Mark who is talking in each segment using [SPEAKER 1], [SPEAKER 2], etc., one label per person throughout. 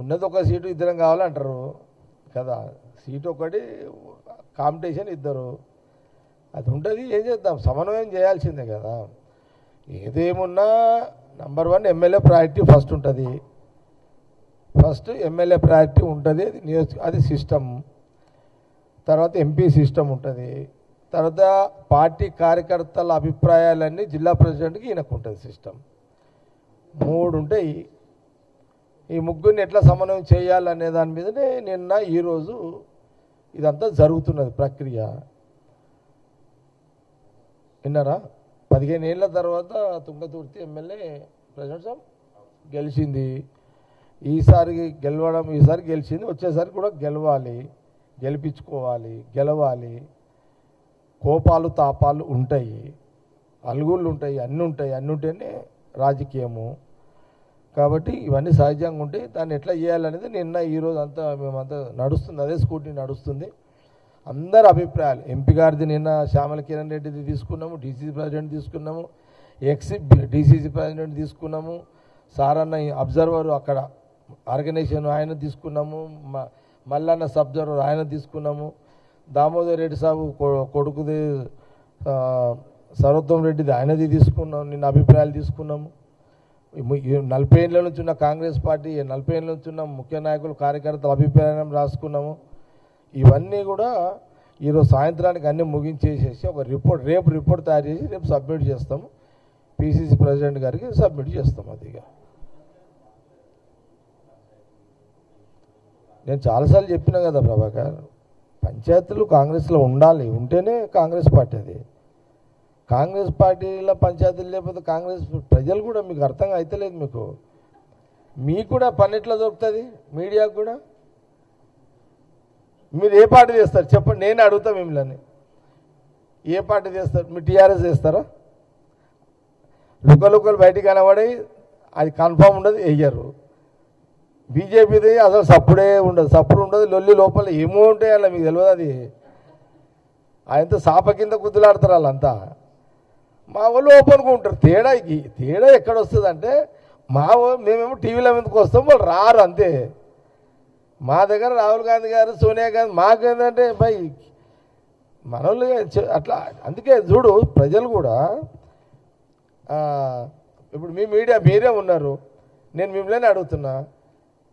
[SPEAKER 1] ఉన్నది ఒక సీటు ఇద్దరం కావాలంటారు కదా, సీటు ఒకటి కాంపిటీషన్ ఇద్దరు, అది ఉంటుంది. ఏం చేద్దాం, సమన్వయం చేయాల్సిందే కదా. ఏదేమున్నా నంబర్ 1 ఎమ్మెల్యే ప్రయారిటీ ఫస్ట్ ఉంటుంది. ఫస్ట్ ఎమ్మెల్యే ప్రయారిటీ ఉంటుంది, అది సిస్టమ్. తర్వాత ఎంపీ సిస్టమ్ ఉంటుంది. తర్వాత పార్టీ కార్యకర్తల అభిప్రాయాలన్నీ జిల్లా ప్రెసిడెంట్కి ఈయనకు ఉంటుంది సిస్టమ్. 3 ఉంటాయి. ఈ ముగ్గురిని ఎట్లా సమన్వయం చేయాలనే దాని మీదనే నిన్న ఈరోజు ఇదంతా జరుగుతున్నది ప్రక్రియ. విన్నారా? 15 ఏళ్ళ తర్వాత తుంగతుర్తి ఎమ్మెల్యే ప్రెసిడెంట్ సాబ్ గెలిచింది. ఈసారి గెలిచింది, వచ్చేసరి కూడా గెలవాలి, గెలిపించుకోవాలి, గెలవాలి. కోపాలు తాపాలు ఉంటాయి, అలుగుళ్ళు ఉంటాయి, అన్నీ ఉంటేనే రాజకీయము. కాబట్టి ఇవన్నీ సహజంగా ఉంటాయి. దాన్ని ఎట్లా చేయాలనేది నిన్న ఈరోజు అంతా మేమంతా నడుస్తుంది, అదే స్కూటీ నడుస్తుంది. అందరి అభిప్రాయాలు, ఎంపీ గారిది నిన్న శ్యామల కిరణ్ రెడ్డిది తీసుకున్నాము, డీసీసీ ప్రెసిడెంట్ తీసుకున్నాము, డీసీసీ ప్రెసిడెంట్ తీసుకున్నాము, సారన్న అబ్జర్వర్ అక్కడ ఆర్గనైజేషన్ ఆయన తీసుకున్నాము, మల్లన్న సబ్జర్వర్ ఆయన తీసుకున్నాము, దామోదర్ రెడ్డి సాబు కొడుకుది సరోత్తం రెడ్డిది ఆయనది తీసుకున్నాము, నిన్న అభిప్రాయాలు తీసుకున్నాము. 40 ఏళ్ళ నుంచి ఉన్న కాంగ్రెస్ పార్టీ, 40 ఏళ్ళ నుంచి ఉన్న ముఖ్య నాయకులు కార్యకర్తల అభిప్రాయం రాసుకున్నాము. ఇవన్నీ కూడా ఈరోజు సాయంత్రానికి అన్నీ ముగించేసేసి ఒక రేపు రిపోర్ట్ తయారు చేసి రేపు సబ్మిట్ చేస్తాము, పిసిసి ప్రెసిడెంట్ గారికి సబ్మిట్ చేస్తాం. అదిగా నేను చాలాసార్లు చెప్పినా కదా ప్రభాకర్, పంచాయతీలు కాంగ్రెస్లో ఉండాలి, ఉంటేనే కాంగ్రెస్ పార్టీ. అది కాంగ్రెస్ పార్టీలో పంచాయతీలు లేకపోతే కాంగ్రెస్ ప్రజలు కూడా మీకు అర్థం అవుతలేదు. మీకు కూడా పని ఎట్లా దొరుకుతుంది? మీడియాకు కూడా మీరు ఏ పార్టీ చేస్తారు చెప్పండి, నేను అడుగుతా మిమ్మల్ని. ఏ పార్టీ చేస్తారు? మీరు టీఆర్ఎస్ చేస్తారా? లుకలు బయటికి కనబడి అది కన్ఫామ్ ఉండదు, వెయ్యరు. బీజేపీది అసలు సప్పుడు ఉండదు, లొల్లి లోపల ఏమో ఉంటాయి అలా మీకు తెలియదు. అది ఆయనతో సాప కింద కుద్దులాడతారు వాళ్ళంతా. మా వాళ్ళు ఓపెన్గా తేడా ఎక్కడ వస్తుంది అంటే, మేమేమో టీవీలో ఎందుకు వస్తాం, వాళ్ళు రారు అంతే. మా దగ్గర రాహుల్ గాంధీ గారు, సోనియా గాంధీ, మాకేంటంటే భయ్ మనోళ్ళు అట్లా. అందుకే చూడు, ప్రజలు కూడా ఇప్పుడు మీ మీడియా మీరే ఉన్నారు, నేను మిమ్మల్ని అడుగుతున్నా.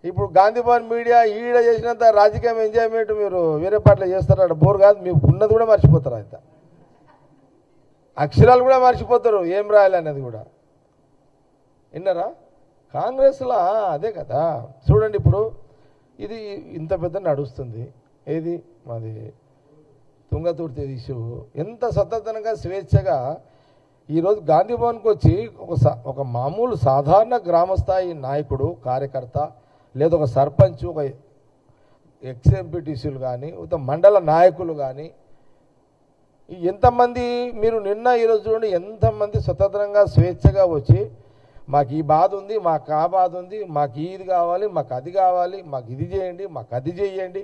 [SPEAKER 1] ఇప్పుడు గాంధీ భవన్ మీడియా ఈడ చేసినంత రాజకీయం ఎంజాయ్మెంట్ మీరు వేరే పార్టీలో చేస్తారా? బోర్ కాదు, మీకు ఉన్నది కూడా మర్చిపోతారు. అంత అక్షరాలు కూడా మర్చిపోతారు, ఏం రాయాలనేది కూడా. విన్నారా? కాంగ్రెస్లో అదే కదా. చూడండి, ఇప్పుడు ఇది ఇంత పెద్ద నడుస్తుంది. ఏది మాది తుంగతుర్తి ఇష్యూ ఎంత స్వతంత్రంగా స్వేచ్ఛగా ఈరోజు గాంధీ భవన్కి వచ్చి ఒక మామూలు సాధారణ గ్రామస్థాయి నాయకుడు, కార్యకర్త, లేదా ఒక సర్పంచ్, ఒక ఎక్స్ఎంపీటీసీలు కానీ, ఒక మండల నాయకులు కానీ, ఎంతమంది మీరు నిన్న ఈరోజు చూడండి, ఎంతమంది స్వతంత్రంగా స్వేచ్ఛగా వచ్చి మాకు ఈ బాధ ఉంది, మాకు ఆ బాధ ఉంది, మాకు ఇది కావాలి, మాకు అది కావాలి, మాకు ఇది చేయండి, మాకు అది చేయండి.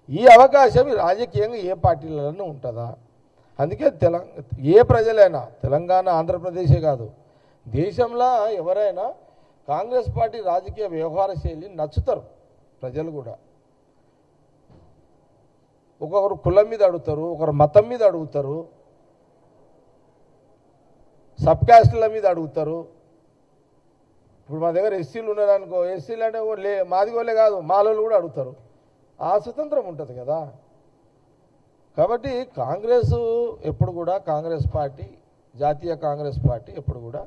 [SPEAKER 1] ఈ అవకాశం రాజకీయంగా ఏ పార్టీలలో ఉంటుందా? అందుకే ఏ ప్రజలైనా, తెలంగాణ ఆంధ్రప్రదేశే కాదు, దేశంలో ఎవరైనా కాంగ్రెస్ పార్టీ రాజకీయ వ్యవహార శైలి నచ్చుతారు ప్రజలు కూడా. ఒక్కొక్కరు కులం మీద అడుగుతారు, ఒకరు మతం మీద అడుగుతారు, సబ్ క్యాస్టుల మీద అడుగుతారు. ఇప్పుడు మా దగ్గర ఎస్సీలు ఉన్నారనుకో, ఎస్సీలు అంటే మాదిగోళ్ళే కాదు, మాలోళ్ళు కూడా అడుగుతారు. ఆ స్వతంత్రం ఉంటుంది కదా. కాబట్టి కాంగ్రెస్ ఎప్పుడు కూడా, కాంగ్రెస్ పార్టీ, జాతీయ కాంగ్రెస్ పార్టీ ఎప్పుడు కూడా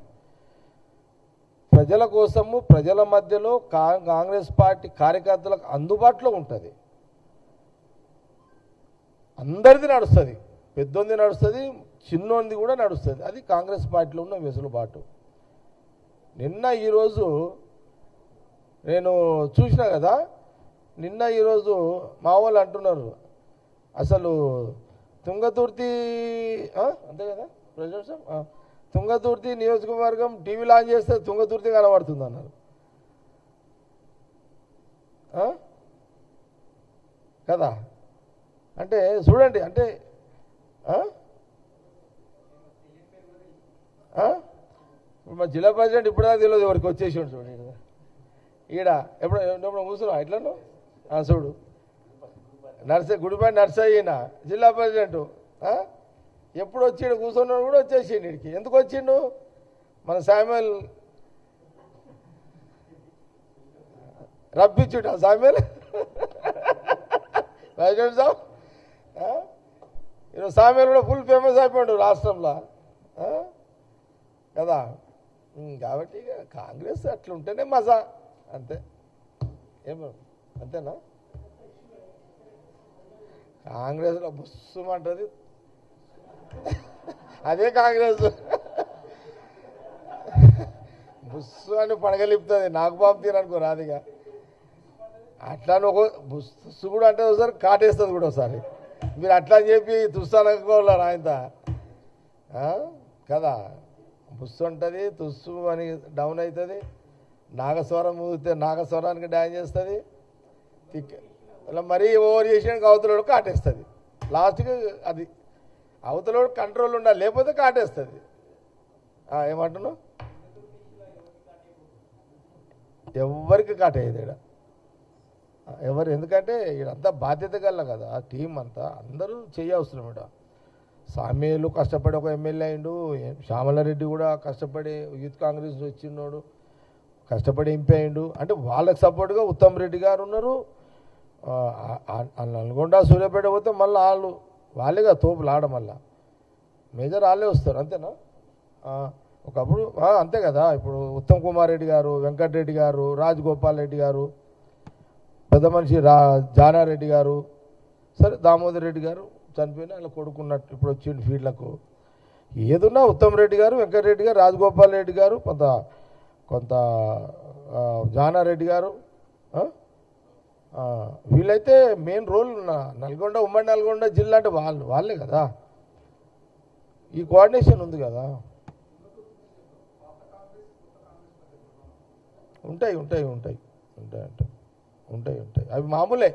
[SPEAKER 1] ప్రజల కోసము, ప్రజల మధ్యలో కాంగ్రెస్ పార్టీ కార్యకర్తలకు అందుబాటులో ఉంటుంది. అందరిది నడుస్తుంది, పెద్దోంది నడుస్తుంది, చిన్నోంది కూడా నడుస్తుంది. అది కాంగ్రెస్ పార్టీలో ఉన్న వెసులుబాటు. నిన్న ఈరోజు నేను చూసినా కదా, నిన్న ఈరోజు మా వాళ్ళు అంటున్నారు అసలు తుంగతుర్తి అంతే కదా ప్రెసిడెంట్ సార్, తుంగతుర్తి నియోజకవర్గం టీవీ లాంచ్ చేస్తే తుంగతుర్తి కనబడుతుంది అన్నారు కదా. అంటే చూడండి, అంటే మా జిల్లా ప్రెసిడెంట్ ఇప్పుడుదాకా తెలియదు, ఎవరికి వచ్చేసి చూడండి. ఈడ ఎప్పుడు కూర్చున్నావు ఎట్లను చూడు గుడిపాటి నర్సయ్యన జిల్లా ప్రెసిడెంట్ ఎప్పుడు వచ్చిండు కూర్చున్నాడు కూడా వచ్చేసిండు ఇడికి ఎందుకు వచ్చిండు మన శామ్యుల్ రప్పించుట శామ్యుల్ ప్రెసిడెంట్ సాబ్ ఈరోజు శామ్యుల్ కూడా ఫుల్ ఫేమస్ అయిపోయాడు రాష్ట్రంలో కదా కాబట్టి ఇక కాంగ్రెస్ అట్లుంటేనే మజా అంతే ఏమో అంతేనా కాంగ్రెస్లో బుస్సుమంటది అదే కాంగ్రెస్ బుస్సు అని పడగలిపుతుంది నాకు పంపుతారు అనుకో రాదిగా అట్లా ఒక బుస్సు కూడా అంటే ఒకసారి కాటేస్తుంది కూడా ఒకసారి మీరు అట్లా అని చెప్పి తుస్సానుకోవాలి ఆయనత కదా బుస్సు ఉంటుంది తుస్సు అని డౌన్ అవుతుంది నాగస్వరం ఊగితే నాగస్వరానికి డ్యాన్స్ చేస్తుంది ఇలా మరీ ఓవర్ చేసినాక అవతలోడు కాటేస్తుంది లాస్ట్కి అది అవతలోడు కంట్రోల్ ఉండాలి లేకపోతే కాటేస్తుంది ఏమంటున్నావు ఎవరికి కాటేయదు ఇక్కడ ఎవరు ఎందుకంటే ఇదంతా బాధ్యత గల కదా ఆ టీం అంతా అందరూ చేయవసరం ఇక్కడ సామేలు కష్టపడి ఒక ఎమ్మెల్యే అయిండు శ్యామలారెడ్డి కూడా కష్టపడి యూత్ కాంగ్రెస్ వచ్చిన్నాడు కష్టపడి ఎంపీ అయిండు అంటే వాళ్ళకి సపోర్ట్గా ఉత్తమ్ రెడ్డి గారు ఉన్నారు నల్గొండ సూర్యాపేట పోతే మళ్ళీ వాళ్ళేగా తోపులు ఆడ మళ్ళా మేజర్ వాళ్ళే వస్తారు అంతేనా ఒకప్పుడు అంతే కదా ఇప్పుడు ఉత్తమ్ కుమార్ రెడ్డి గారు వెంకటరెడ్డి గారు రాజగోపాల్ రెడ్డి గారు పెద్ద మనిషి జానారెడ్డి గారు సరే దామోదర్ రెడ్డి గారు చనిపోయినా అలా కొడుకున్నట్టు ఇప్పుడు వచ్చిండు ఫీల్డ్లకు ఏదున్నా ఉత్తమ్ రెడ్డి గారు వెంకటరెడ్డి గారు రాజగోపాల్ రెడ్డి గారు కొంత జానారెడ్డి గారు వీళ్ళైతే మెయిన్ రోల్ నల్గొండ ఉమ్మడి నల్గొండ జిల్లా అంటే వాళ్ళే కదా ఈ కోఆర్డినేషన్ ఉంది కదా ఉంటాయి ఉంటాయి ఉంటాయి ఉంటాయి ఉంటాయి ఉంటాయి ఉంటాయి అవి మామూలే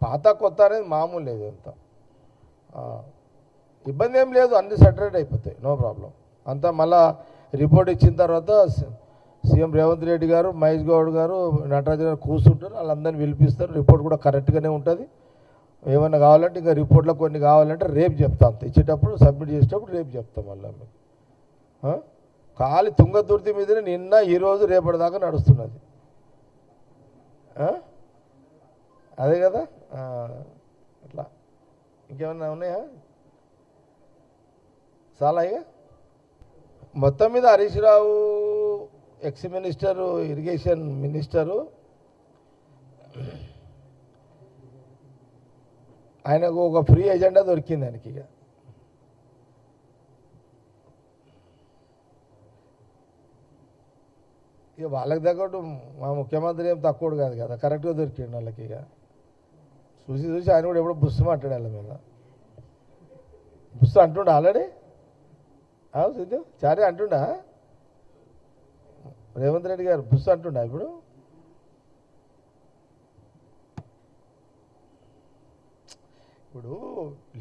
[SPEAKER 1] పాత కొత్త అనేది మామూలే ఇదంతా ఇబ్బంది ఏం లేదు అన్ని సెటరేట్ అయిపోతాయి నో ప్రాబ్లం అంతా మళ్ళా రిపోర్ట్ ఇచ్చిన తర్వాత సీఎం రేవంత్ రెడ్డి గారు మహేష్ గౌడ్ గారు నటరాజు గారు కూర్చుంటారు వాళ్ళందరినీ పిలిపిస్తారు రిపోర్ట్ కూడా కరెక్ట్గానే ఉంటుంది ఏమన్నా కావాలంటే ఇంకా రిపోర్ట్లో కొన్ని కావాలంటే రేపు చెప్తాం ఇచ్చేటప్పుడు సబ్మిట్ చేసేటప్పుడు రేపు చెప్తాం మళ్ళీ మీకు ఖాళీ తుంగతుర్తి మీదనే నిన్న ఈరోజు రేపటిదాకా నడుస్తున్నది అదే కదా అట్లా ఇంకేమన్నా ఉన్నాయా చాలా ఇక మొత్తం మీద Harish Rao X minister irrigation minister ఆయనకు ఒక ఫ్రీ ఎజెండా దొరికింది ఆయనకి ఇక వాళ్ళకి తగ్గట్టు మా ముఖ్యమంత్రి ఏం తక్కువ కాదు కదా కరెక్ట్గా దొరికిండు వాళ్ళకి ఇక చూసి ఆయన కూడా ఎప్పుడో బుస్సు మాట్లాడాలి మీద బుస్సు అంటుండా ఆల్రెడీ సిద్ధు చారే అంటుండా రేవంత్ రెడ్డి గారు బుస్సు అంటుండా ఇప్పుడు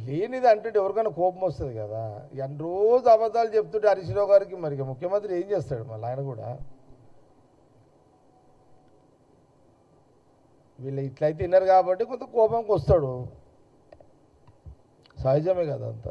[SPEAKER 1] లేనిది అంటుంటే ఎవరికైనా కోపం వస్తుంది కదా ఎన్ని రోజు అబద్ధాలు చెప్తుంటే హరీష్ రావు గారికి మరి ముఖ్యమంత్రి ఏం చేస్తాడు మళ్ళీ ఆయన కూడా వీళ్ళు ఇట్లయితే విన్నారు కాబట్టి కొంత కోపంకి వస్తాడు సహజమే కదా అంతా